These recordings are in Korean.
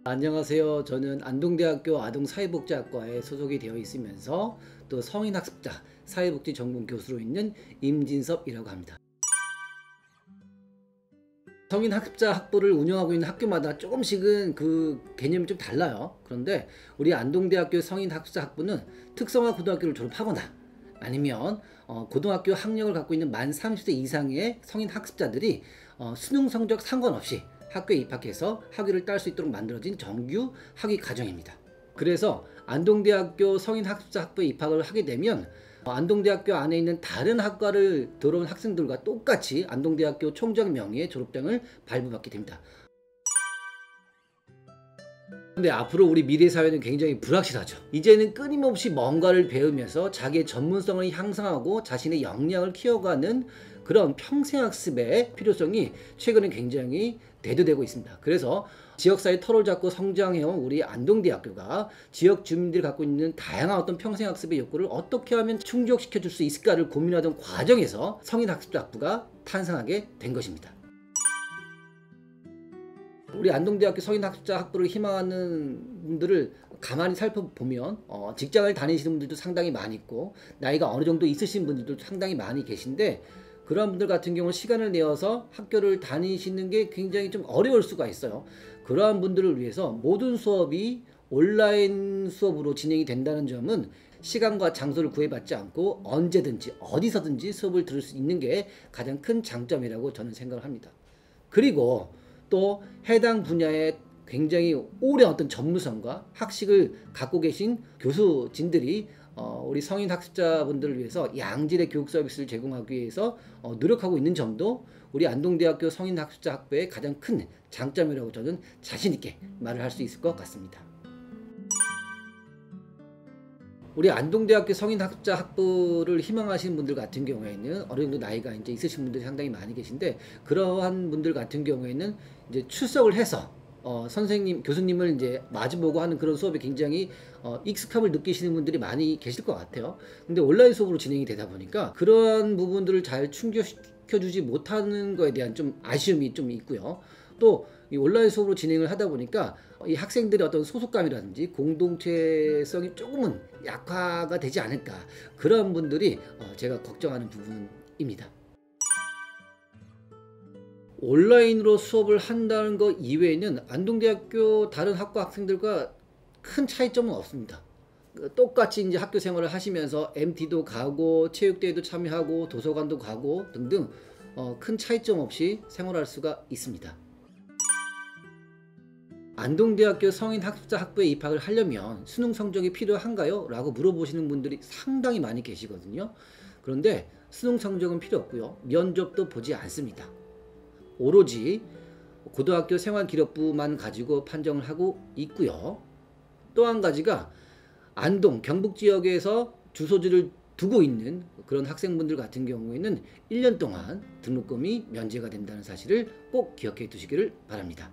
안녕하세요. 저는 안동대학교 아동사회복지학과에 소속이 되어 있으면서 또 성인학습자 사회복지 전공 교수로 있는 임진섭이라고 합니다. 성인학습자 학부를 운영하고 있는 학교마다 조금씩은 그 개념이 좀 달라요. 그런데 우리 안동대학교 성인학습자 학부는 특성화 고등학교를 졸업하거나 아니면 고등학교 학력을 갖고 있는 만 30세 이상의 성인학습자들이 수능 성적 상관없이 학교에 입학해서 학위를 딸 수 있도록 만들어진 정규 학위 과정입니다. 그래서 안동대학교 성인학습자 학부에 입학을 하게 되면 안동대학교 안에 있는 다른 학과를 들어온 학생들과 똑같이 안동대학교 총장 명의의 졸업장을 발부받게 됩니다. 근데 앞으로 우리 미래 사회는 굉장히 불확실하죠. 이제는 끊임없이 뭔가를 배우면서 자기의 전문성을 향상하고 자신의 역량을 키워가는 그런 평생학습의 필요성이 최근에 굉장히 대두되고 있습니다. 그래서 지역사회 털을 잡고 성장해온 우리 안동대학교가 지역 주민들이 갖고 있는 다양한 어떤 평생학습의 욕구를 어떻게 하면 충족시켜 줄 수 있을까를 고민하던 과정에서 성인학습자학부가 탄생하게 된 것입니다. 우리 안동대학교 성인학습자 학부를 희망하는 분들을 가만히 살펴보면 직장을 다니시는 분들도 상당히 많이 있고 나이가 어느 정도 있으신 분들도 상당히 많이 계신데 그런 분들 같은 경우는 시간을 내어서 학교를 다니시는 게 굉장히 좀 어려울 수가 있어요. 그러한 분들을 위해서 모든 수업이 온라인 수업으로 진행이 된다는 점은 시간과 장소를 구애받지 않고 언제든지 어디서든지 수업을 들을 수 있는 게 가장 큰 장점이라고 저는 생각을 합니다. 그리고 또 해당 분야에 굉장히 오랜 어떤 전문성과 학식을 갖고 계신 교수진들이 우리 성인 학습자분들을 위해서 양질의 교육 서비스를 제공하기 위해서 노력하고 있는 점도 우리 안동대학교 성인 학습자 학부의 가장 큰 장점이라고 저는 자신 있게 말을 할 수 있을 것 같습니다. 우리 안동대학교 성인학습자 학부를 희망하시는 분들 같은 경우에는 어느 정도 나이가 이제 있으신 분들이 상당히 많이 계신데 그러한 분들 같은 경우에는 이제 출석을 해서 선생님, 교수님을 이제 마주보고 하는 그런 수업에 굉장히 익숙함을 느끼시는 분들이 많이 계실 것 같아요. 근데 온라인 수업으로 진행이 되다 보니까 그러한 부분들을 잘 충족시켜주지 못하는 거에 대한 좀 아쉬움이 좀 있고요. 또 이 온라인 수업으로 진행을 하다 보니까 이 학생들의 어떤 소속감이라든지 공동체성이 조금은 약화가 되지 않을까 그런 분들이 제가 걱정하는 부분입니다. 온라인으로 수업을 한다는 것 이외에는 안동대학교 다른 학과 학생들과 큰 차이점은 없습니다. 똑같이 이제 학교 생활을 하시면서 MT도 가고 체육대회도 참여하고 도서관도 가고 등등 큰 차이점 없이 생활할 수가 있습니다. 안동대학교 성인학습자 학부에 입학을 하려면 수능 성적이 필요한가요? 라고 물어보시는 분들이 상당히 많이 계시거든요. 그런데 수능 성적은 필요 없고요. 면접도 보지 않습니다. 오로지 고등학교 생활기록부만 가지고 판정을 하고 있고요. 또 한 가지가 안동, 경북 지역에서 주소지를 두고 있는 그런 학생분들 같은 경우에는 1년 동안 등록금이 면제가 된다는 사실을 꼭 기억해 두시기를 바랍니다.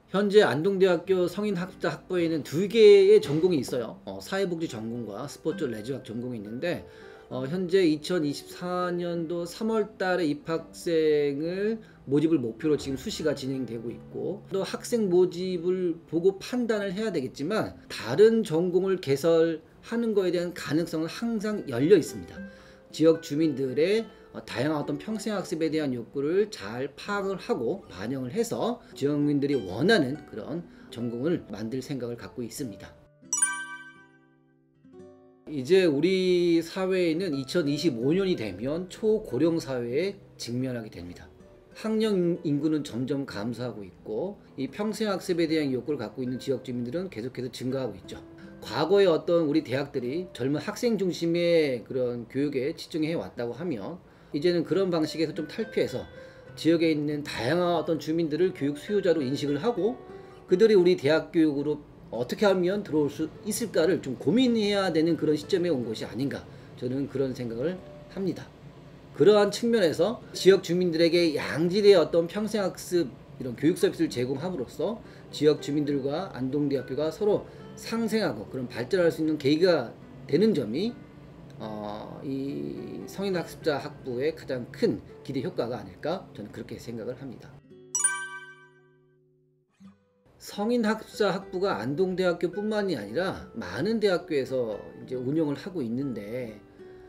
현재 안동대학교 성인학습자 학부에는 2개의 전공이 있어요. 사회복지 전공과 스포츠 레저학 전공이 있는데 현재 2024년도 3월달에 입학생을 모집을 목표로 지금 수시가 진행되고 있고 또 학생 모집을 보고 판단을 해야 되겠지만 다른 전공을 개설하는 거에 대한 가능성은 항상 열려 있습니다. 지역 주민들의 다양한 어떤 평생학습에 대한 욕구를 잘 파악을 하고 반영을 해서 지역민들이 원하는 그런 전공을 만들 생각을 갖고 있습니다. 이제 우리 사회에는 2025년이 되면 초고령 사회에 직면하게 됩니다. 학령 인구는 점점 감소하고 있고 이 평생학습에 대한 욕구를 갖고 있는 지역 주민들은 계속해서 증가하고 있죠. 과거의 어떤 우리 대학들이 젊은 학생 중심의 그런 교육에 치중해 왔다고 하면 이제는 그런 방식에서 좀 탈피해서 지역에 있는 다양한 어떤 주민들을 교육 수요자로 인식을 하고 그들이 우리 대학 교육으로 어떻게 하면 들어올 수 있을까를 좀 고민해야 되는 그런 시점에 온 것이 아닌가 저는 그런 생각을 합니다. 그러한 측면에서 지역 주민들에게 양질의 어떤 평생학습 이런 교육 서비스를 제공함으로써 지역 주민들과 안동대학교가 서로 상생하고 그런 발전할 수 있는 계기가 되는 점이 이 성인학습자 학부의 가장 큰 기대 효과가 아닐까 저는 그렇게 생각을 합니다. 성인학자 학부가 안동대학교뿐만이 아니라 많은 대학교에서 이제 운영을 하고 있는데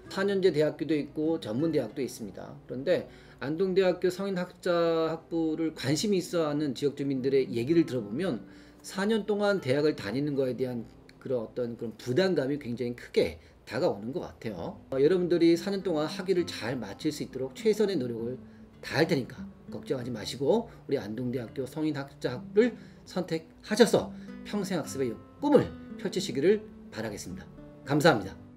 4년제 대학교도 있고 전문대학도 있습니다. 그런데 안동대학교 성인학자 학부를 관심이 있어하는 지역 주민들의 얘기를 들어보면 4년 동안 대학을 다니는 거에 대한 그런 어떤 그런 부담감이 굉장히 크게 다가오는 것 같아요. 여러분들이 4년 동안 학위를 잘 마칠 수 있도록 최선의 노력을 다할 테니까 걱정하지 마시고 우리 안동대학교 성인학자 학부를 선택하셔서 평생학습의 꿈을 펼치시기를 바라겠습니다. 감사합니다.